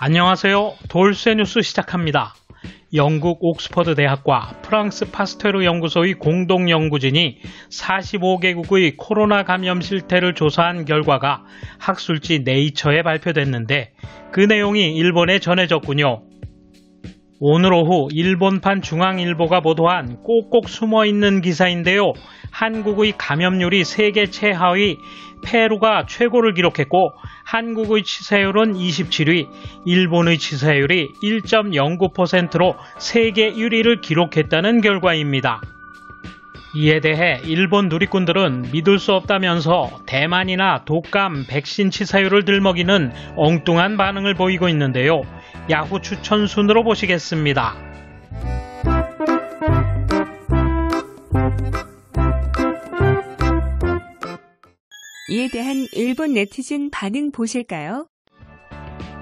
안녕하세요. 돌쇠 뉴스 시작합니다. 영국 옥스퍼드 대학과 프랑스 파스테르 연구소의 공동 연구진이 45개국의 코로나 감염 실태를 조사한 결과가 학술지 네이처에 발표됐는데 그 내용이 일본에 전해졌군요. 오늘 오후 일본판 중앙일보가 보도한 꼭꼭 숨어있는 기사인데요. 한국의 감염률이 세계 최하위 페루가 최고를 기록했고 한국의 치사율은 27위, 일본의 치사율이 1.09%로 세계 1위를 기록했다는 결과입니다. 이에 대해 일본 누리꾼들은 믿을 수 없다면서 대만이나 독감 백신 치사율을 들먹이는 엉뚱한 반응을 보이고 있는데요. 야후 추천 순으로 보시겠습니다. 이에 대한 일본 네티즌 반응 보실까요?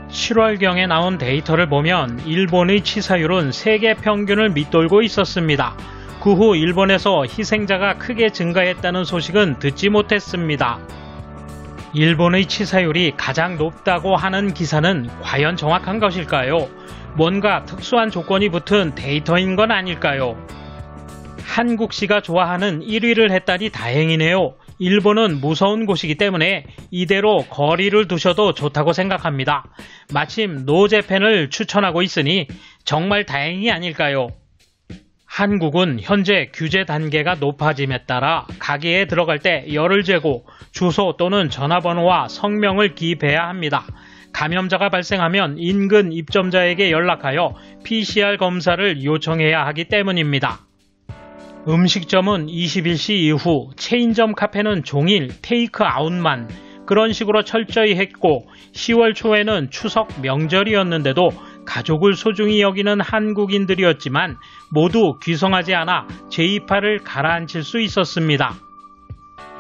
7월경에 나온 데이터를 보면 일본의 치사율은 세계 평균을 밑돌고 있었습니다. 그 후 일본에서 희생자가 크게 증가했다는 소식은 듣지 못했습니다. 일본의 치사율이 가장 높다고 하는 기사는 과연 정확한 것일까요? 뭔가 특수한 조건이 붙은 데이터인 건 아닐까요? 한국시가 좋아하는 1위를 했다니 다행이네요. 일본은 무서운 곳이기 때문에 이대로 거리를 두셔도 좋다고 생각합니다. 마침 노재팬을 추천하고 있으니 정말 다행이 아닐까요? 한국은 현재 규제 단계가 높아짐에 따라 가게에 들어갈 때 열을 재고 주소 또는 전화번호와 성명을 기입해야 합니다. 감염자가 발생하면 인근 입점자에게 연락하여 PCR 검사를 요청해야 하기 때문입니다. 음식점은 21시 이후, 체인점 카페는 종일 테이크아웃만 그런 식으로 철저히 했고 10월 초에는 추석 명절이었는데도 가족을 소중히 여기는 한국인들이었지만 모두 귀성하지 않아 제2파를 가라앉힐 수 있었습니다.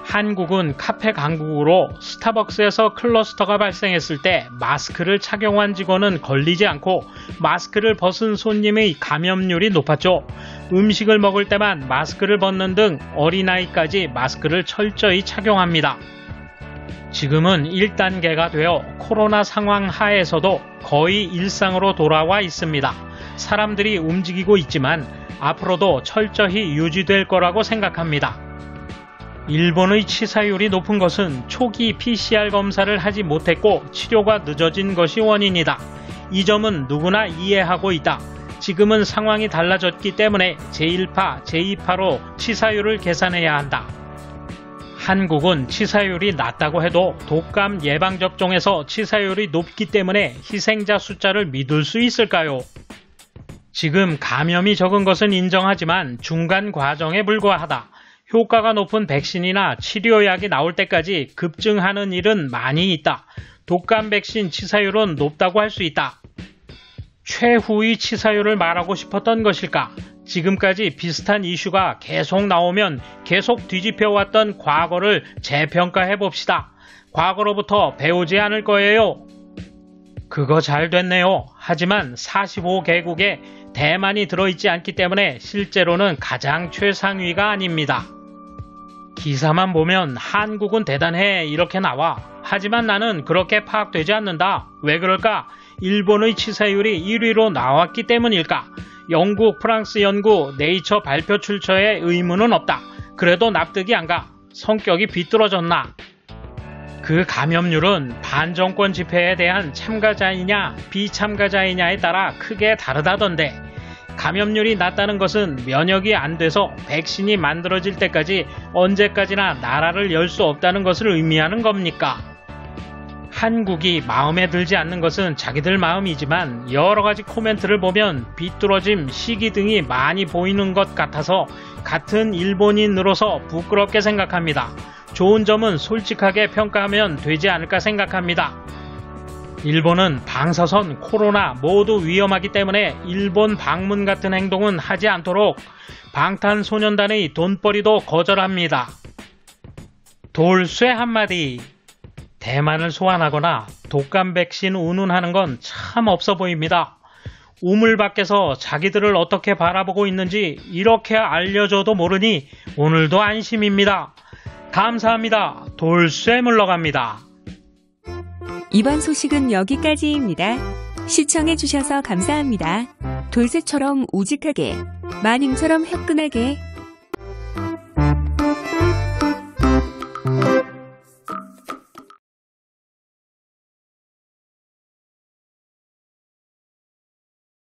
한국은 카페 강국으로 스타벅스에서 클러스터가 발생했을 때 마스크를 착용한 직원은 걸리지 않고 마스크를 벗은 손님의 감염률이 높았죠. 음식을 먹을 때만 마스크를 벗는 등 어린아이까지 마스크를 철저히 착용합니다. 지금은 1단계가 되어 코로나 상황 하에서도 거의 일상으로 돌아와 있습니다. 사람들이 움직이고 있지만 앞으로도 철저히 유지될 거라고 생각합니다. 일본의 치사율이 높은 것은 초기 PCR 검사를 하지 못했고 치료가 늦어진 것이 원인이다. 이 점은 누구나 이해하고 있다. 지금은 상황이 달라졌기 때문에 제1파, 제2파로 치사율을 계산해야 한다. 한국은 치사율이 낮다고 해도 독감 예방접종에서 치사율이 높기 때문에 희생자 숫자를 믿을 수 있을까요? 지금 감염이 적은 것은 인정하지만 중간 과정에 불과하다. 효과가 높은 백신이나 치료약이 나올 때까지 급증하는 일은 많이 있다. 독감 백신 치사율은 높다고 할 수 있다. 최후의 치사율을 말하고 싶었던 것일까? 지금까지 비슷한 이슈가 계속 나오면 계속 뒤집혀왔던 과거를 재평가해 봅시다. 과거로부터 배우지 않을 거예요. 그거 잘 됐네요. 하지만 45개국에 대만이 들어있지 않기 때문에 실제로는 가장 최상위가 아닙니다. 기사만 보면 한국은 대단해 이렇게 나와. 하지만 나는 그렇게 파악되지 않는다. 왜 그럴까? 일본의 치사율이 1위로 나왔기 때문일까? 영국, 프랑스 연구, 네이처 발표 출처에 의문은 없다. 그래도 납득이 안 가. 성격이 비뚤어졌나? 그 감염률은 반정권 집회에 대한 참가자이냐 비참가자이냐에 따라 크게 다르다던데 감염률이 낮다는 것은 면역이 안 돼서 백신이 만들어질 때까지 언제까지나 나라를 열 수 없다는 것을 의미하는 겁니까? 한국이 마음에 들지 않는 것은 자기들 마음이지만 여러가지 코멘트를 보면 비뚤어짐, 시기 등이 많이 보이는 것 같아서 같은 일본인으로서 부끄럽게 생각합니다. 좋은 점은 솔직하게 평가하면 되지 않을까 생각합니다. 일본은 방사선, 코로나 모두 위험하기 때문에 일본 방문 같은 행동은 하지 않도록 방탄소년단의 돈벌이도 거절합니다. 돌쇠 한마디. 대만을 소환하거나 독감 백신 운운하는 건 참 없어 보입니다. 우물 밖에서 자기들을 어떻게 바라보고 있는지 이렇게 알려줘도 모르니 오늘도 안심입니다. 감사합니다. 돌쇠 물러갑니다. 이번 소식은 여기까지입니다. 시청해주셔서 감사합니다. 돌쇠처럼 우직하게, 마님처럼 화끈하게